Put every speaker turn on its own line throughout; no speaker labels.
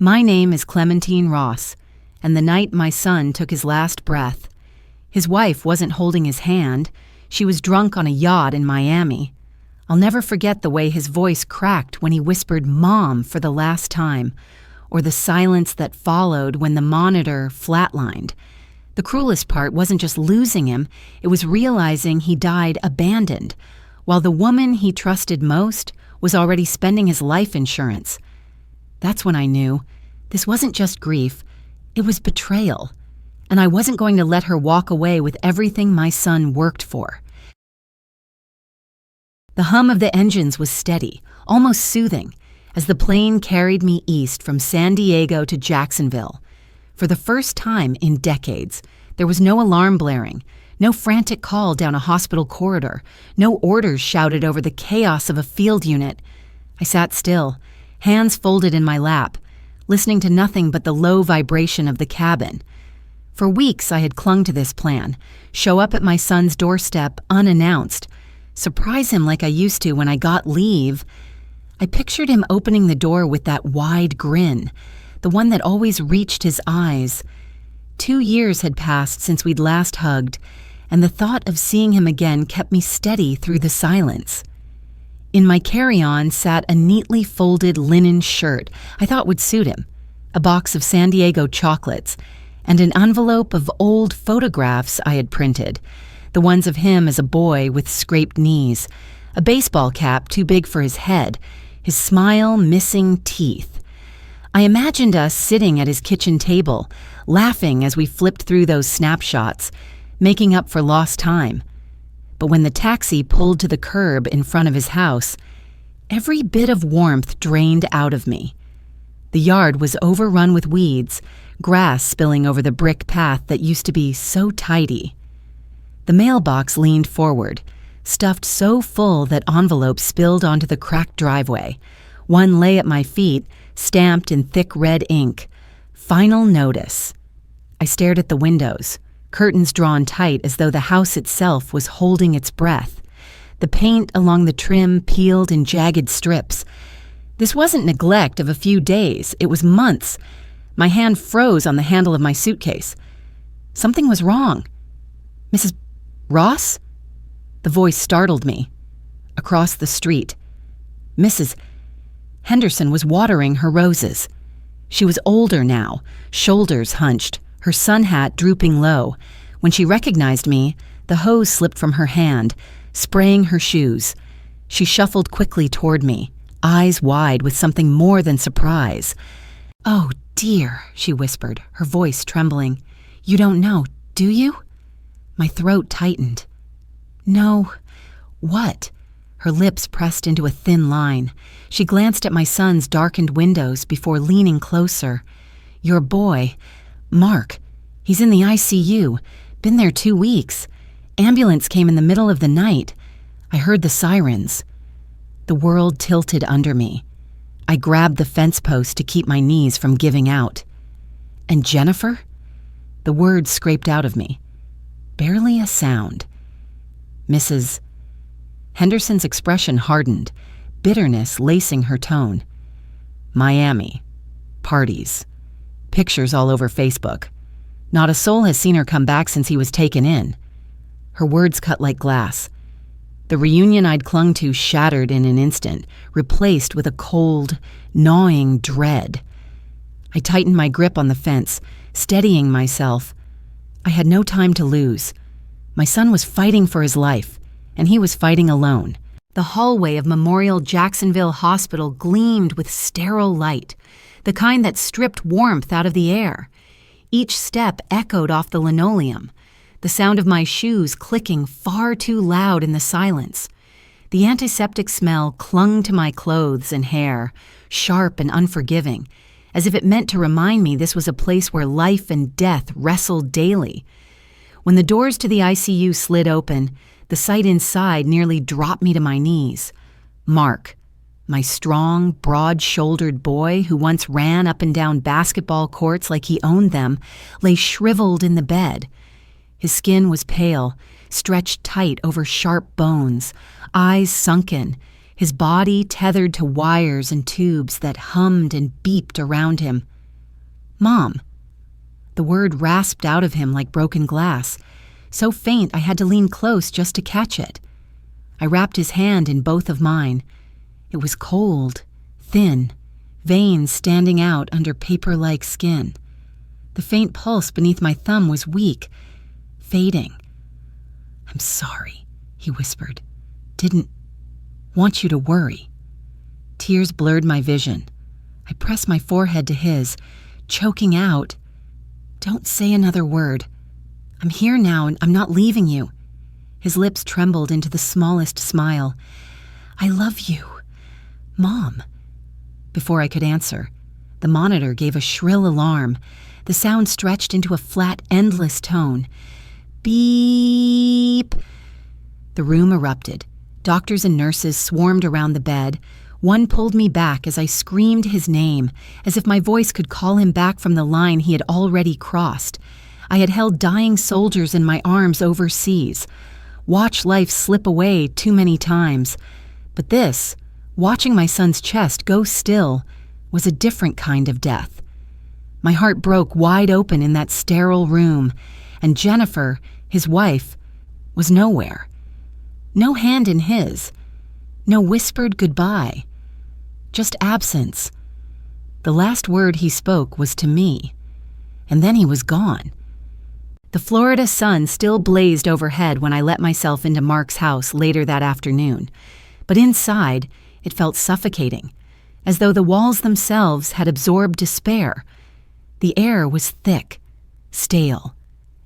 My name is Clementine Ross, and the night my son took his last breath, his wife wasn't holding his hand. She was drunk on a yacht in Miami. I'll never forget the way his voice cracked when he whispered "Mom" for the last time, or the silence that followed when the monitor flatlined. The cruelest part wasn't just losing him, it was realizing he died abandoned, while the woman he trusted most was already spending his life insurance. That's when I knew this wasn't just grief, it was betrayal, and I wasn't going to let her walk away with everything my son worked for. The hum of the engines was steady, almost soothing, as the plane carried me east from San Diego to Jacksonville. For the first time in decades, there was no alarm blaring, no frantic call down a hospital corridor, no orders shouted over the chaos of a field unit. I sat still, hands folded in my lap, listening to nothing but the low vibration of the cabin. For weeks I had clung to this plan: show up at my son's doorstep unannounced, surprise him like I used to when I got leave. I pictured him opening the door with that wide grin, the one that always reached his eyes. 2 years had passed since we'd last hugged, and the thought of seeing him again kept me steady through the silence. In my carry-on sat a neatly folded linen shirt I thought would suit him, a box of San Diego chocolates, and an envelope of old photographs I had printed, the ones of him as a boy with scraped knees, a baseball cap too big for his head, his smile missing teeth. I imagined us sitting at his kitchen table, laughing as we flipped through those snapshots, making up for lost time. But when the taxi pulled to the curb in front of his house, every bit of warmth drained out of me. The yard was overrun with weeds, grass spilling over the brick path that used to be so tidy. The mailbox leaned forward, stuffed so full that envelopes spilled onto the cracked driveway. One lay at my feet, stamped in thick red ink. Final notice. I stared at the windows, curtains drawn tight as though the house itself was holding its breath. The paint along the trim peeled in jagged strips. This wasn't neglect of a few days, it was months. My hand froze on the handle of my suitcase. Something was wrong. "Mrs. Ross?" The voice startled me. Across the street, Mrs. Henderson was watering her roses. She was older now, shoulders hunched, her sun hat drooping low. When she recognized me, the hose slipped from her hand, spraying her shoes. She shuffled quickly toward me, eyes wide with something more than surprise. "Oh, dear," she whispered, her voice trembling. "You don't know, do you?" My throat tightened. "No. What?" Her lips pressed into a thin line. She glanced at my son's darkened windows before leaning closer. "Your boy, Mark, he's in the ICU. Been there 2 weeks. Ambulance came in the middle of the night. I heard the sirens." The world tilted under me. I grabbed the fence post to keep my knees from giving out. "And Jennifer?" The words scraped out of me. Barely a sound. "Mrs. Henderson's expression hardened, bitterness lacing her tone. "Miami. Parties. Pictures all over Facebook. Not a soul has seen her come back since he was taken in." Her words cut like glass. The reunion I'd clung to shattered in an instant, replaced with a cold, gnawing dread. I tightened my grip on the fence, steadying myself. I had no time to lose. My son was fighting for his life, and he was fighting alone. The hallway of Memorial Jacksonville Hospital gleamed with sterile light, the kind that stripped warmth out of the air. Each step echoed off the linoleum, the sound of my shoes clicking far too loud in the silence. The antiseptic smell clung to my clothes and hair, sharp and unforgiving, as if it meant to remind me this was a place where life and death wrestled daily. When the doors to the ICU slid open, the sight inside nearly dropped me to my knees. Mark, my strong, broad-shouldered boy who once ran up and down basketball courts like he owned them, lay shriveled in the bed. His skin was pale, stretched tight over sharp bones, eyes sunken, his body tethered to wires and tubes that hummed and beeped around him. "Mom." The word rasped out of him like broken glass, so faint I had to lean close just to catch it. I wrapped his hand in both of mine. It was cold, thin, veins standing out under paper-like skin. The faint pulse beneath my thumb was weak, fading. "I'm sorry," he whispered. "Didn't want you to worry." Tears blurred my vision. I pressed my forehead to his, choking out, "Don't say another word. I'm here now and I'm not leaving you." His lips trembled into the smallest smile. "I love you, Mom." Before I could answer, the monitor gave a shrill alarm. The sound stretched into a flat, endless tone. Beep! The room erupted. Doctors and nurses swarmed around the bed. One pulled me back as I screamed his name, as if my voice could call him back from the line he had already crossed. I had held dying soldiers in my arms overseas, watched life slip away too many times. But this, watching my son's chest go still, was a different kind of death. My heart broke wide open in that sterile room, and Jennifer, his wife, was nowhere. No hand in his. No whispered goodbye. Just absence. The last word he spoke was to me, and then he was gone. The Florida sun still blazed overhead when I let myself into Mark's house later that afternoon, but inside it felt suffocating, as though the walls themselves had absorbed despair. The air was thick, stale,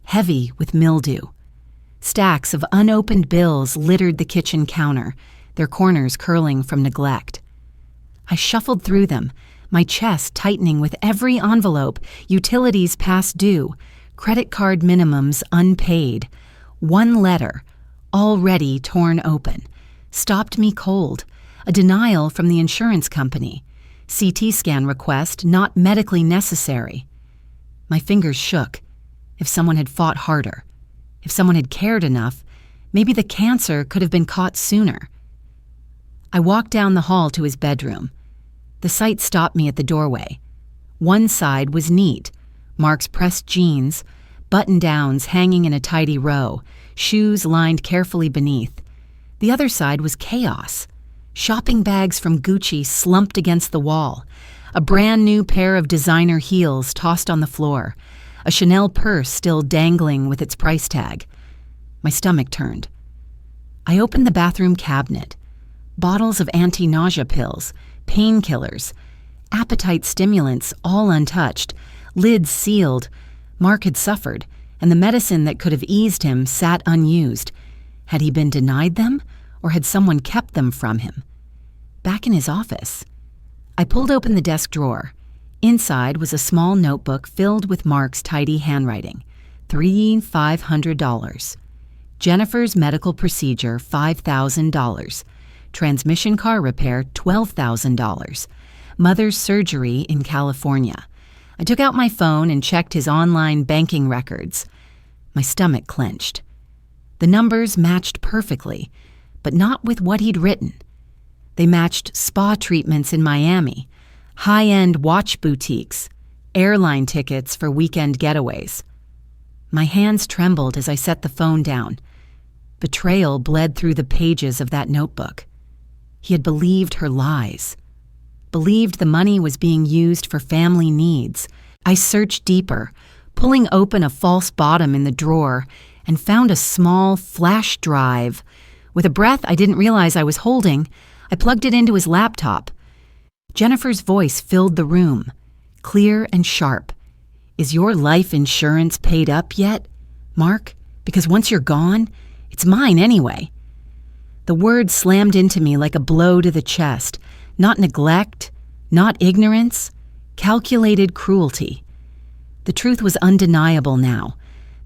heavy with mildew. Stacks of unopened bills littered the kitchen counter, their corners curling from neglect. I shuffled through them, my chest tightening with every envelope, utilities past due, credit card minimums unpaid. One letter, already torn open, stopped me cold. A denial from the insurance company. CT scan request not medically necessary. My fingers shook. If someone had fought harder, if someone had cared enough, maybe the cancer could have been caught sooner. I walked down the hall to his bedroom. The sight stopped me at the doorway. One side was neat, Mark's pressed jeans, button-downs hanging in a tidy row, shoes lined carefully beneath. The other side was chaos. Shopping bags from Gucci slumped against the wall, a brand new pair of designer heels tossed on the floor, a Chanel purse still dangling with its price tag. My stomach turned. I opened the bathroom cabinet. Bottles of anti-nausea pills, painkillers, appetite stimulants all untouched, lids sealed. Mark had suffered, and the medicine that could have eased him sat unused. Had he been denied them, or had someone kept them from him? Back in his office, I pulled open the desk drawer. Inside was a small notebook filled with Mark's tidy handwriting. $500. Jennifer's medical procedure, $5,000. Transmission car repair, $12,000. Mother's surgery in California. I took out my phone and checked his online banking records. My stomach clenched. The numbers matched perfectly, but not with what he'd written. They matched spa treatments in Miami, high-end watch boutiques, airline tickets for weekend getaways. My hands trembled as I set the phone down. Betrayal bled through the pages of that notebook. He had believed her lies, believed the money was being used for family needs. I searched deeper, pulling open a false bottom in the drawer, and found a small flash drive. With a breath I didn't realize I was holding, I plugged it into his laptop. Jennifer's voice filled the room, clear and sharp. "Is your life insurance paid up yet, Mark? Because once you're gone, it's mine anyway." The words slammed into me like a blow to the chest. Not neglect, not ignorance, calculated cruelty. The truth was undeniable now.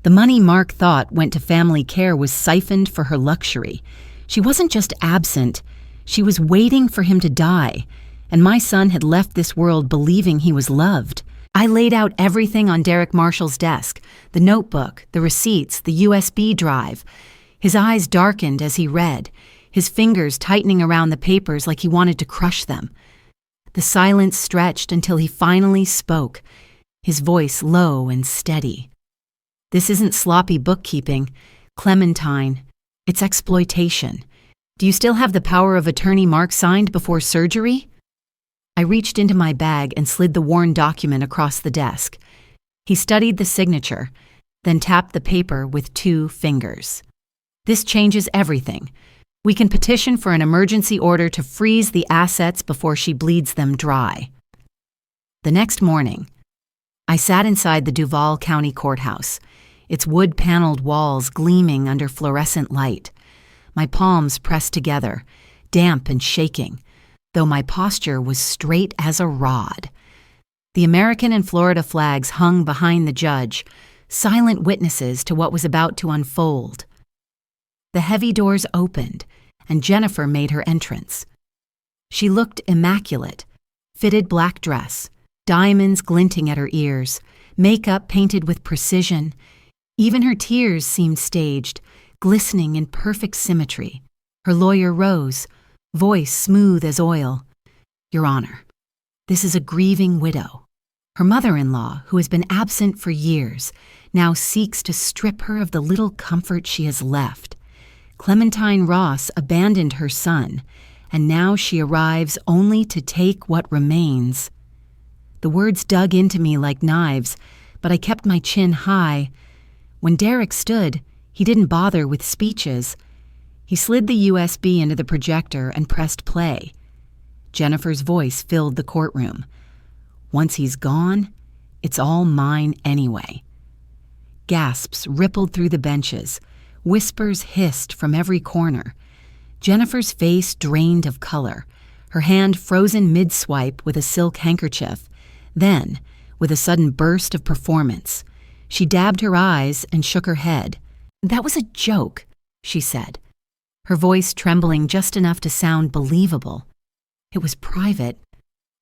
The money Mark thought went to family care was siphoned for her luxury. She wasn't just absent, she was waiting for him to die, and my son had left this world believing he was loved. I laid out everything on Derek Marshall's desk, the notebook, the receipts, the USB drive. His eyes darkened as he read, his fingers tightening around the papers like he wanted to crush them. The silence stretched until he finally spoke, his voice low and steady. "This isn't sloppy bookkeeping, Clementine. It's exploitation. Do you still have the power of attorney Mark signed before surgery?" I reached into my bag and slid the worn document across the desk. He studied the signature, then tapped the paper with 2 fingers. "This changes everything. We can petition for an emergency order to freeze the assets before she bleeds them dry." The next morning, I sat inside the Duval County Courthouse, its wood-paneled walls gleaming under fluorescent light, my palms pressed together, damp and shaking, though my posture was straight as a rod. The American and Florida flags hung behind the judge, silent witnesses to what was about to unfold. The heavy doors opened, and Jennifer made her entrance. She looked immaculate, fitted black dress, diamonds glinting at her ears, makeup painted with precision. Even her tears seemed staged, glistening in perfect symmetry. Her lawyer rose, voice smooth as oil. "Your Honor, this is a grieving widow. Her mother-in-law, who has been absent for years, now seeks to strip her of the little comfort she has left. Clementine Ross abandoned her son, and now she arrives only to take what remains." The words dug into me like knives, but I kept my chin high. When Derek stood, he didn't bother with speeches. He slid the USB into the projector and pressed play. Jennifer's voice filled the courtroom. "Once he's gone, it's all mine anyway." Gasps rippled through the benches. Whispers hissed from every corner. Jennifer's face drained of color, her hand frozen mid-swipe with a silk handkerchief. Then, with a sudden burst of performance, she dabbed her eyes and shook her head. "That was a joke," she said, her voice trembling just enough to sound believable. "It was private.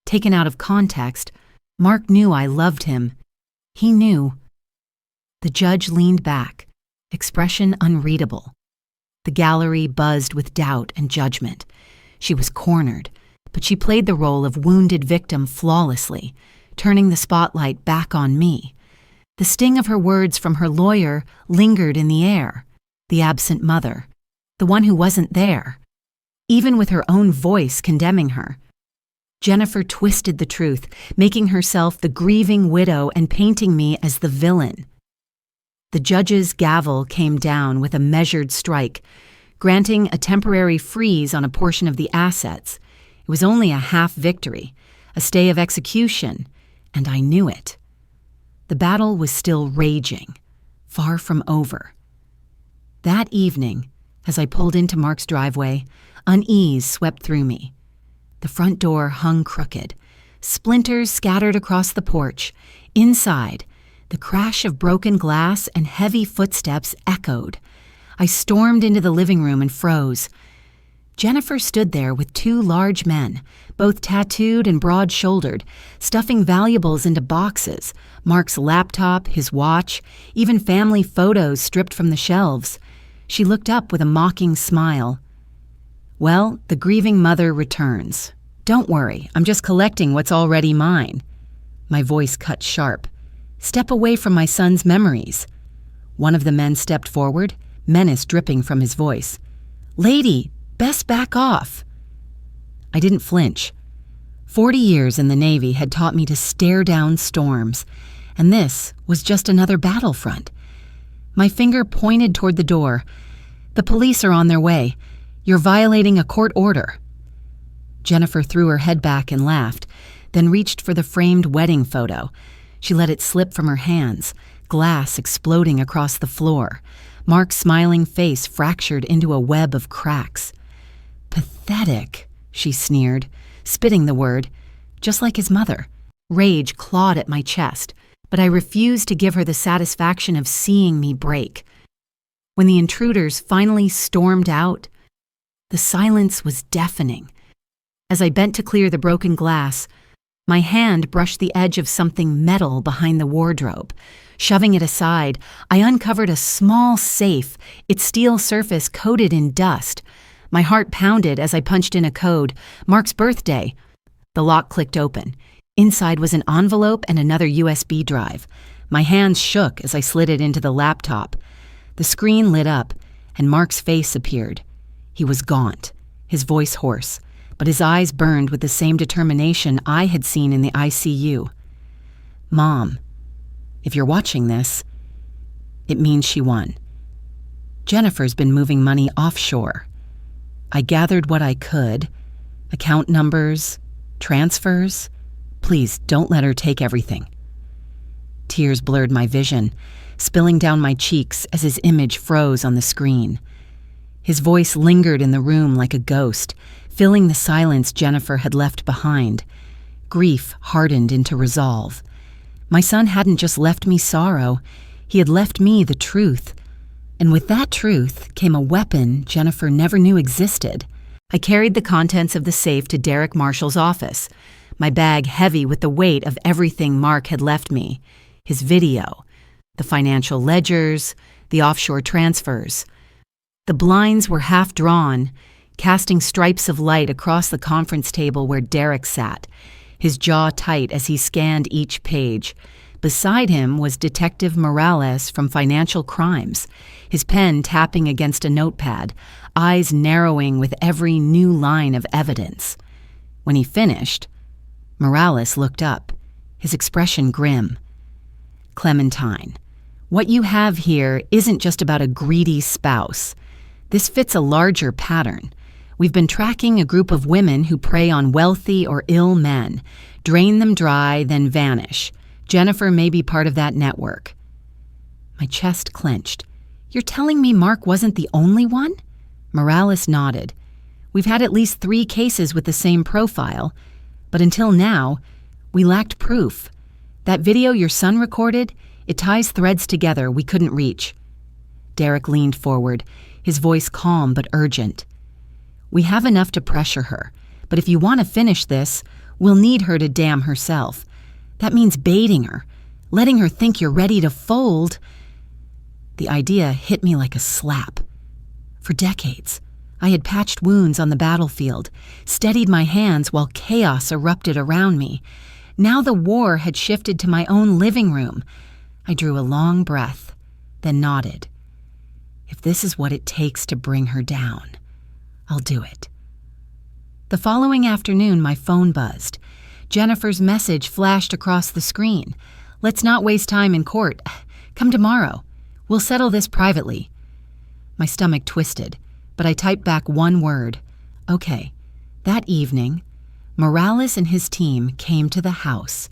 Taken out of context, Mark knew I loved him. He knew." The judge leaned back, expression unreadable. The gallery buzzed with doubt and judgment. She was cornered, but she played the role of wounded victim flawlessly, turning the spotlight back on me. The sting of her words from her lawyer lingered in the air. The absent mother, the one who wasn't there, even with her own voice condemning her. Jennifer twisted the truth, making herself the grieving widow and painting me as the villain. The judge's gavel came down with a measured strike, granting a temporary freeze on a portion of the assets. It was only a half victory, a stay of execution, and I knew it. The battle was still raging, far from over. That evening, as I pulled into Mark's driveway, unease swept through me. The front door hung crooked, splinters scattered across the porch. Inside, the crash of broken glass and heavy footsteps echoed. I stormed into the living room and froze. Jennifer stood there with 2 large men, both tattooed and broad-shouldered, stuffing valuables into boxes, Mark's laptop, his watch, even family photos stripped from the shelves. She looked up with a mocking smile. "Well, the grieving mother returns. Don't worry, I'm just collecting what's already mine." My voice cut sharp. "Step away from my son's memories." One of the men stepped forward, menace dripping from his voice. "Lady, best back off." I didn't flinch. 40 years in the Navy had taught me to stare down storms, and this was just another battlefront. My finger pointed toward the door. "The police are on their way. You're violating a court order." Jennifer threw her head back and laughed, then reached for the framed wedding photo. She let it slip from her hands, glass exploding across the floor. Mark's smiling face fractured into a web of cracks. "Pathetic," she sneered, spitting the word, just like his mother. Rage clawed at my chest, but I refused to give her the satisfaction of seeing me break. When the intruders finally stormed out, the silence was deafening. As I bent to clear the broken glass, my hand brushed the edge of something metal behind the wardrobe. Shoving it aside, I uncovered a small safe, its steel surface coated in dust. My heart pounded as I punched in a code, Mark's birthday. The lock clicked open. Inside was an envelope and another USB drive. My hands shook as I slid it into the laptop. The screen lit up, and Mark's face appeared. He was gaunt, his voice hoarse, but his eyes burned with the same determination I had seen in the ICU. Mom, if you're watching this, it means she won. Jennifer's been moving money offshore. I gathered what I could, account numbers, transfers. Please don't let her take everything. Tears blurred my vision, spilling down my cheeks as his image froze on the screen. His voice lingered in the room like a ghost, filling the silence Jennifer had left behind. Grief hardened into resolve. My son hadn't just left me sorrow, he had left me the truth. And with that truth came a weapon Jennifer never knew existed. I carried the contents of the safe to Derek Marshall's office, my bag heavy with the weight of everything Mark had left me. His video, the financial ledgers, the offshore transfers. The blinds were half drawn, casting stripes of light across the conference table where Derek sat, his jaw tight as he scanned each page. Beside him was Detective Morales from Financial Crimes, his pen tapping against a notepad, eyes narrowing with every new line of evidence. When he finished, Morales looked up, his expression grim. Clementine, what you have here isn't just about a greedy spouse. This fits a larger pattern. We've been tracking a group of women who prey on wealthy or ill men, drain them dry, then vanish. Jennifer may be part of that network. My chest clenched. You're telling me Mark wasn't the only one? Morales nodded. We've had at least 3 cases with the same profile, but until now, we lacked proof. That video your son recorded, it ties threads together we couldn't reach. Derek leaned forward, his voice calm but urgent. We have enough to pressure her, but if you want to finish this, we'll need her to damn herself. That means baiting her, letting her think you're ready to fold. The idea hit me like a slap. For decades, I had patched wounds on the battlefield, steadied my hands while chaos erupted around me. Now the war had shifted to my own living room. I drew a long breath, then nodded. If this is what it takes to bring her down, I'll do it. The following afternoon, my phone buzzed. Jennifer's message flashed across the screen. Let's not waste time in court. Come tomorrow. We'll settle this privately. My stomach twisted, but I typed back one word. Okay. That evening, Morales and his team came to the house.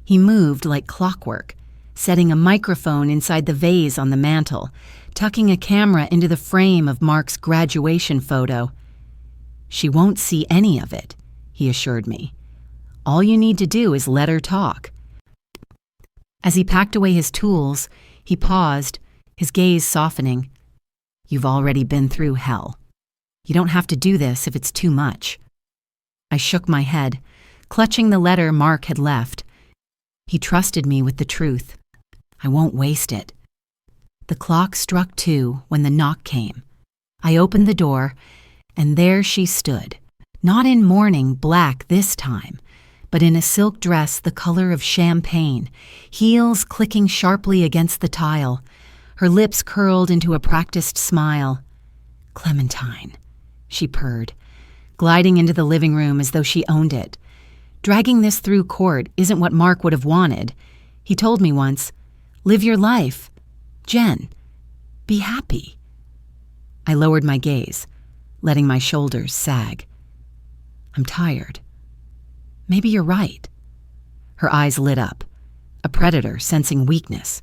He moved like clockwork, setting a microphone inside the vase on the mantel, tucking a camera into the frame of Mark's graduation photo. She won't see any of it, he assured me. All you need to do is let her talk. As he packed away his tools, he paused, his gaze softening. You've already been through hell. You don't have to do this if it's too much. I shook my head, clutching the letter Mark had left. He trusted me with the truth. I won't waste it. The clock struck 2 when the knock came. I opened the door, and there she stood, not in mourning black this time, but in a silk dress the color of champagne, heels clicking sharply against the tile, her lips curled into a practiced smile. Clementine, she purred, gliding into the living room as though she owned it. Dragging this through court isn't what Mark would have wanted. He told me once, live your life. Jen, be happy. I lowered my gaze, letting my shoulders sag. I'm tired. Maybe you're right. Her eyes lit up, a predator sensing weakness.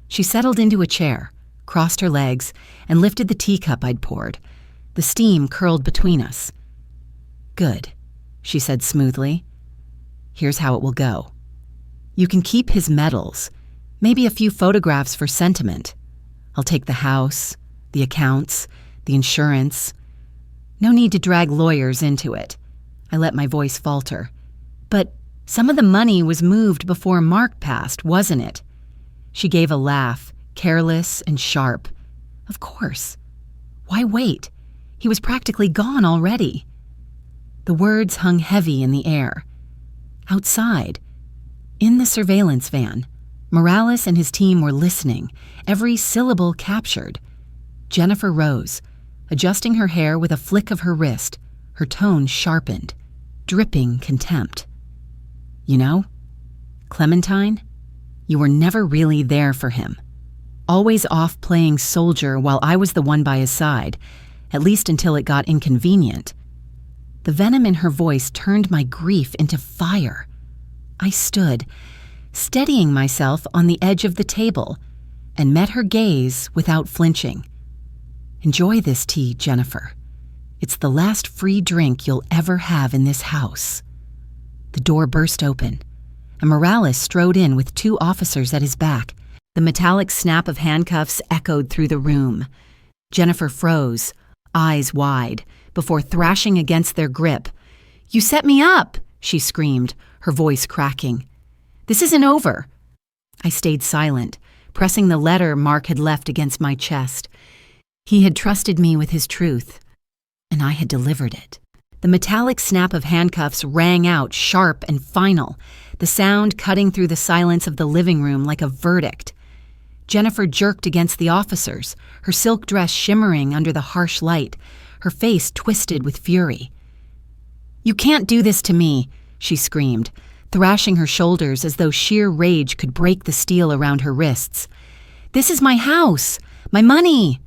She settled into a chair, crossed her legs, and lifted the teacup I'd poured. The steam curled between us. Good, she said smoothly. Here's how it will go. You can keep his medals, maybe a few photographs for sentiment. I'll take the house, the accounts, the insurance. No need to drag lawyers into it. I let my voice falter. But some of the money was moved before Mark passed, wasn't it? She gave a laugh, careless and sharp. Of course. Why wait? He was practically gone already. The words hung heavy in the air. Outside, in the surveillance van, Morales and his team were listening, every syllable captured. Jennifer rose, adjusting her hair with a flick of her wrist, her tone sharpened, dripping contempt. "You know, Clementine, you were never really there for him. Always off playing soldier while I was the one by his side, at least until it got inconvenient." The venom in her voice turned my grief into fire. I stood, steadying myself on the edge of the table, and met her gaze without flinching. "Enjoy this tea, Jennifer. It's the last free drink you'll ever have in this house." The door burst open, and Morales strode in with 2 officers at his back. The metallic snap of handcuffs echoed through the room. Jennifer froze, eyes wide, before thrashing against their grip. "You set me up!" she screamed, her voice cracking. "This isn't over." I stayed silent, pressing the letter Mark had left against my chest. He had trusted me with his truth, and I had delivered it. The metallic snap of handcuffs rang out sharp and final, the sound cutting through the silence of the living room like a verdict. Jennifer jerked against the officers, her silk dress shimmering under the harsh light, her face twisted with fury. "You can't do this to me," she screamed, thrashing her shoulders as though sheer rage could break the steel around her wrists. "This is my house, my money."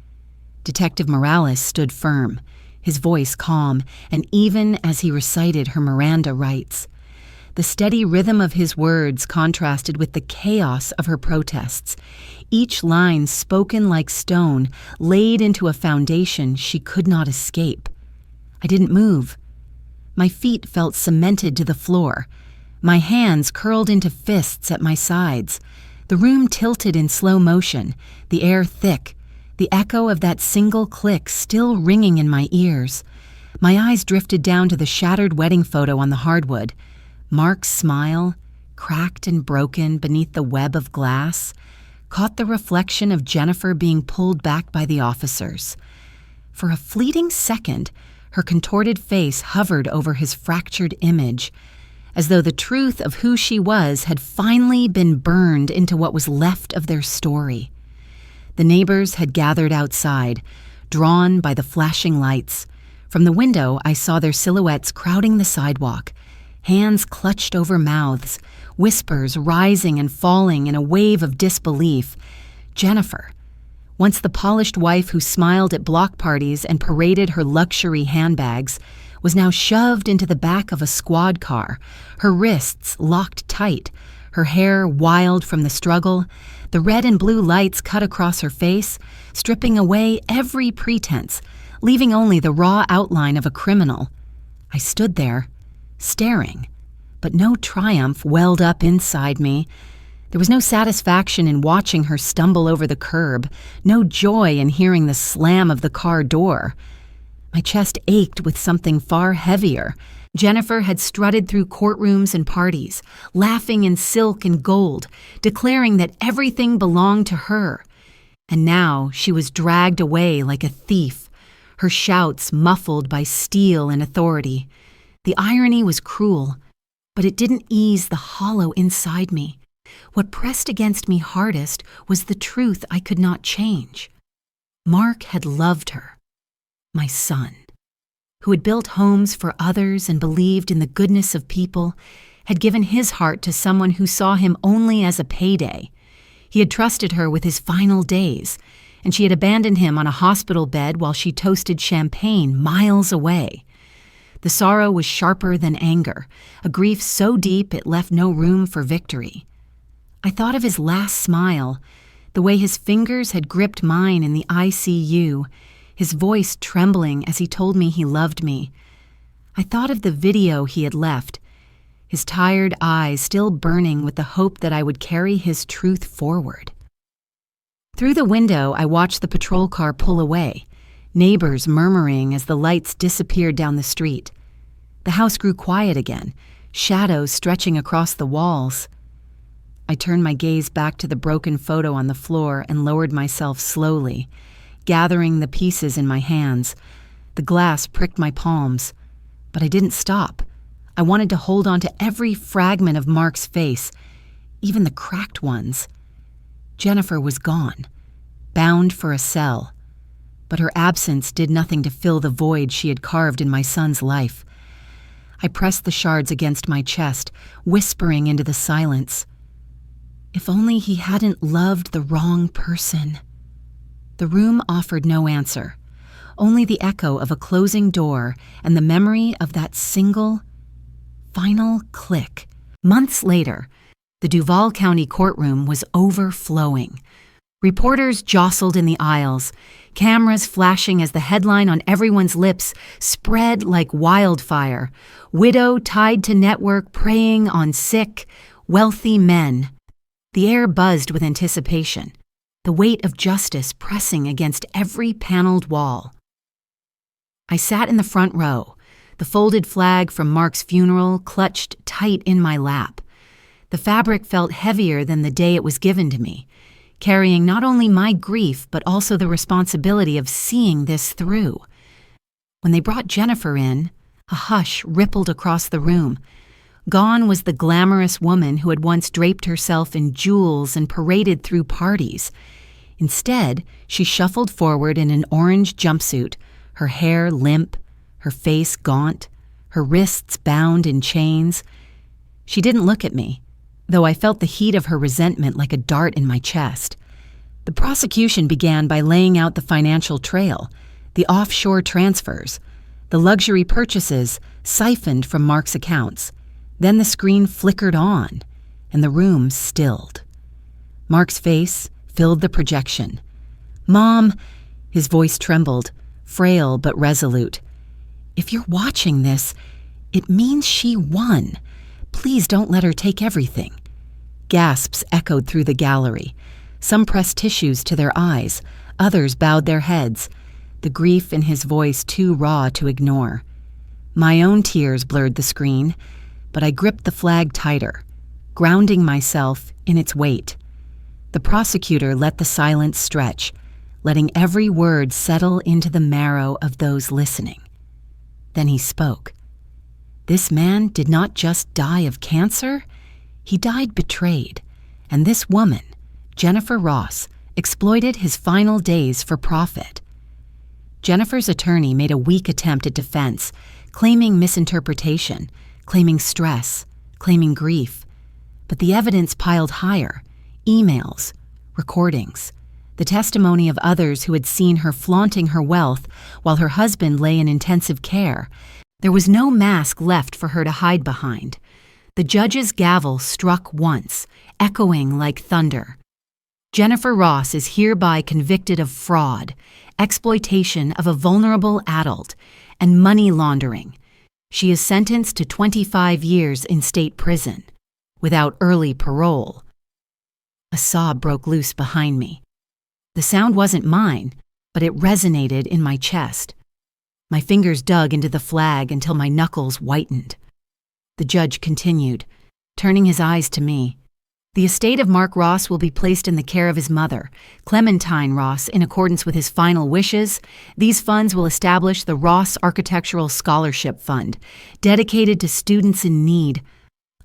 Detective Morales stood firm, his voice calm, and even as he recited her Miranda rights. The steady rhythm of his words contrasted with the chaos of her protests, each line spoken like stone, laid into a foundation she could not escape. I didn't move. My feet felt cemented to the floor. My hands curled into fists at my sides. The room tilted in slow motion, the air thick, the echo of that single click still ringing in my ears. My eyes drifted down to the shattered wedding photo on the hardwood. Mark's smile, cracked and broken beneath the web of glass, caught the reflection of Jennifer being pulled back by the officers. For a fleeting second, her contorted face hovered over his fractured image, as though the truth of who she was had finally been burned into what was left of their story. The neighbors had gathered outside, drawn by the flashing lights. From the window, I saw their silhouettes crowding the sidewalk, hands clutched over mouths, whispers rising and falling in a wave of disbelief. Jennifer, once the polished wife who smiled at block parties and paraded her luxury handbags, was now shoved into the back of a squad car, her wrists locked tight, her hair wild from the struggle, the red and blue lights cut across her face, stripping away every pretense, leaving only the raw outline of a criminal. I stood there, staring, but no triumph welled up inside me. There was no satisfaction in watching her stumble over the curb, no joy in hearing the slam of the car door. My chest ached with something far heavier. Jennifer had strutted through courtrooms and parties, laughing in silk and gold, declaring that everything belonged to her. And now she was dragged away like a thief, her shouts muffled by steel and authority. The irony was cruel, but it didn't ease the hollow inside me. What pressed against me hardest was the truth I could not change. Mark had loved her, my son, who had built homes for others and believed in the goodness of people, had given his heart to someone who saw him only as a payday. He had trusted her with his final days, and she had abandoned him on a hospital bed while she toasted champagne miles away. The sorrow was sharper than anger, a grief so deep it left no room for victory. I thought of his last smile, the way his fingers had gripped mine in the ICU, his voice trembling as he told me he loved me. I thought of the video he had left, his tired eyes still burning with the hope that I would carry his truth forward. Through the window, I watched the patrol car pull away, neighbors murmuring as the lights disappeared down the street. The house grew quiet again, shadows stretching across the walls. I turned my gaze back to the broken photo on the floor and lowered myself slowly, gathering the pieces in my hands. The glass pricked my palms, but I didn't stop. I wanted to hold on to every fragment of Mark's face, even the cracked ones. Jennifer was gone, bound for a cell, but her absence did nothing to fill the void she had carved in my son's life. I pressed the shards against my chest, whispering into the silence. If only he hadn't loved the wrong person. The room offered no answer, only the echo of a closing door and the memory of that single, final click. Months later, the Duval County courtroom was overflowing. Reporters jostled in the aisles, cameras flashing as the headline on everyone's lips spread like wildfire. Widow tied to network preying on sick, wealthy men. The air buzzed with anticipation, the weight of justice pressing against every paneled wall. I sat in the front row, the folded flag from Mark's funeral clutched tight in my lap. The fabric felt heavier than the day it was given to me, carrying not only my grief but also the responsibility of seeing this through. When they brought Jennifer in, a hush rippled across the room. Gone was the glamorous woman who had once draped herself in jewels and paraded through parties. Instead, she shuffled forward in an orange jumpsuit, her hair limp, her face gaunt, her wrists bound in chains. She didn't look at me, though I felt the heat of her resentment like a dart in my chest. The prosecution began by laying out the financial trail, the offshore transfers, the luxury purchases siphoned from Mark's accounts. Then the screen flickered on, and the room stilled. Mark's face filled the projection. "Mom," his voice trembled, frail but resolute. "If you're watching this, it means she won. Please don't let her take everything." Gasps echoed through the gallery. Some pressed tissues to their eyes, others bowed their heads, the grief in his voice too raw to ignore. My own tears blurred the screen, but I gripped the flag tighter, grounding myself in its weight. The prosecutor let the silence stretch, letting every word settle into the marrow of those listening. Then he spoke. This man did not just die of cancer, he died betrayed, and this woman, Jennifer Ross, exploited his final days for profit. Jennifer's attorney made a weak attempt at defense, claiming misinterpretation, claiming stress, claiming grief. But the evidence piled higher: emails, recordings, the testimony of others who had seen her flaunting her wealth while her husband lay in intensive care. There was no mask left for her to hide behind. The judge's gavel struck once, echoing like thunder. Jennifer Ross is hereby convicted of fraud, exploitation of a vulnerable adult, and money laundering. She is sentenced to 25 years in state prison, without early parole. A sob broke loose behind me. The sound wasn't mine, but it resonated in my chest. My fingers dug into the flag until my knuckles whitened. The judge continued, turning his eyes to me. The estate of Mark Ross will be placed in the care of his mother, Clementine Ross, in accordance with his final wishes. These funds will establish the Ross Architectural Scholarship Fund, dedicated to students in need.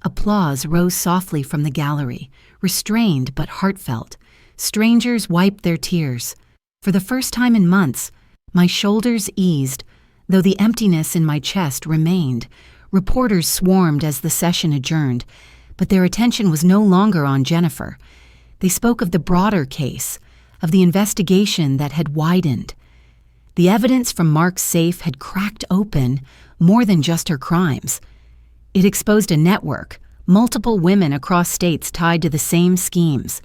Applause rose softly from the gallery, restrained but heartfelt. Strangers wiped their tears. For the first time in months, my shoulders eased, though the emptiness in my chest remained. Reporters swarmed as the session adjourned, but their attention was no longer on Jennifer. They spoke of the broader case, of the investigation that had widened. The evidence from Mark's safe had cracked open more than just her crimes. It exposed a network, multiple women across states tied to the same schemes.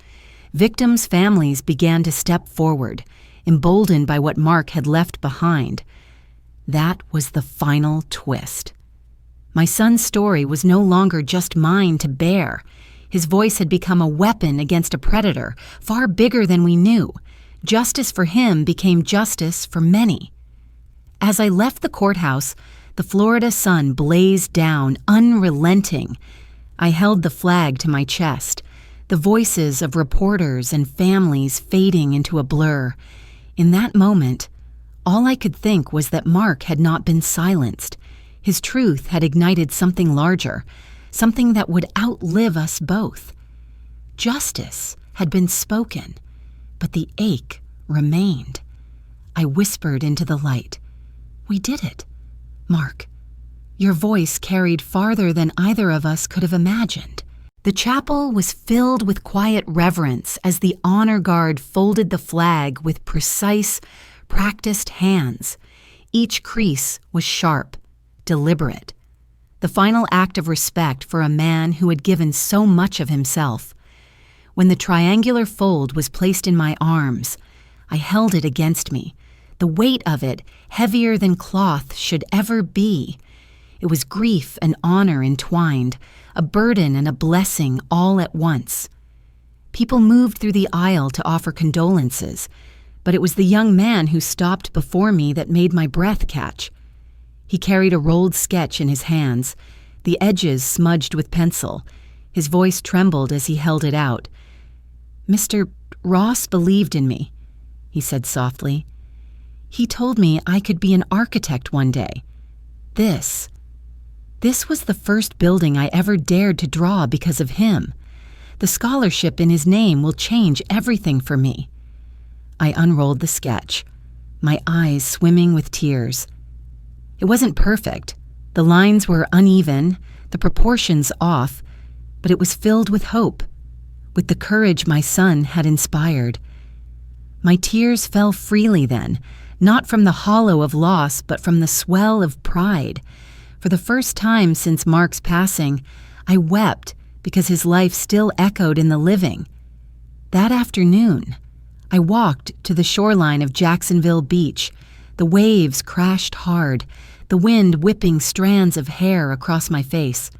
Victims' families began to step forward, emboldened by what Mark had left behind. That was the final twist. My son's story was no longer just mine to bear. His voice had become a weapon against a predator, far bigger than we knew. Justice for him became justice for many. As I left the courthouse, the Florida sun blazed down, unrelenting. I held the flag to my chest, the voices of reporters and families fading into a blur. In that moment, All I could think was that Mark had not been silenced. His truth had ignited something larger, something that would outlive us both. Justice had been spoken, but the ache remained. I whispered into the light. "We did it, Mark." Your voice carried farther than either of us could have imagined. The chapel was filled with quiet reverence as the honor guard folded the flag with precise, practiced hands. Each crease was sharp, deliberate. The final act of respect for a man who had given so much of himself. When the triangular fold was placed in my arms, I held it against me, the weight of it heavier than cloth should ever be. It was grief and honor entwined, a burden and a blessing all at once. People moved through the aisle to offer condolences, but it was the young man who stopped before me that made my breath catch. He carried a rolled sketch in his hands, the edges smudged with pencil. His voice trembled as he held it out. "Mr. Ross believed in me," he said softly. "He told me I could be an architect one day. This was the first building I ever dared to draw because of him. The scholarship in his name will change everything for me." I unrolled the sketch, my eyes swimming with tears. It wasn't perfect. The lines were uneven, the proportions off, but it was filled with hope, with the courage my son had inspired. My tears fell freely then, not from the hollow of loss, but from the swell of pride. For the first time since Mark's passing, I wept because his life still echoed in the living. That afternoon, I walked to the shoreline of Jacksonville Beach. The waves crashed hard, the wind whipping strands of hair across my face.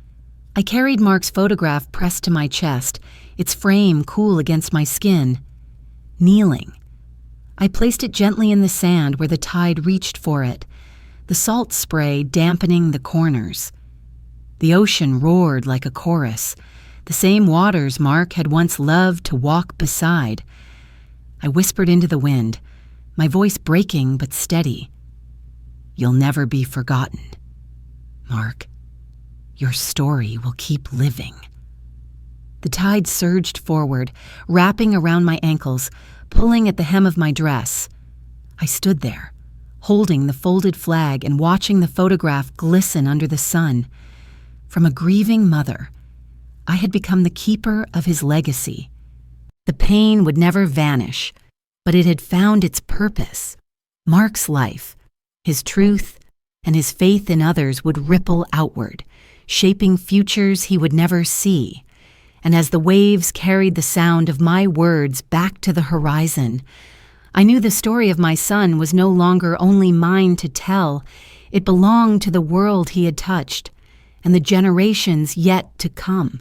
I carried Mark's photograph pressed to my chest, its frame cool against my skin. Kneeling, I placed it gently in the sand where the tide reached for it, the salt spray dampening the corners. The ocean roared like a chorus, the same waters Mark had once loved to walk beside. I whispered into the wind, my voice breaking but steady. "You'll never be forgotten, Mark. Your story will keep living." The tide surged forward, wrapping around my ankles, pulling at the hem of my dress. I stood there, holding the folded flag and watching the photograph glisten under the sun. From a grieving mother, I had become the keeper of his legacy. The pain would never vanish, but it had found its purpose. Mark's life, his truth, and his faith in others would ripple outward, shaping futures he would never see. And as the waves carried the sound of my words back to the horizon, I knew the story of my son was no longer only mine to tell. It belonged to the world he had touched and the generations yet to come.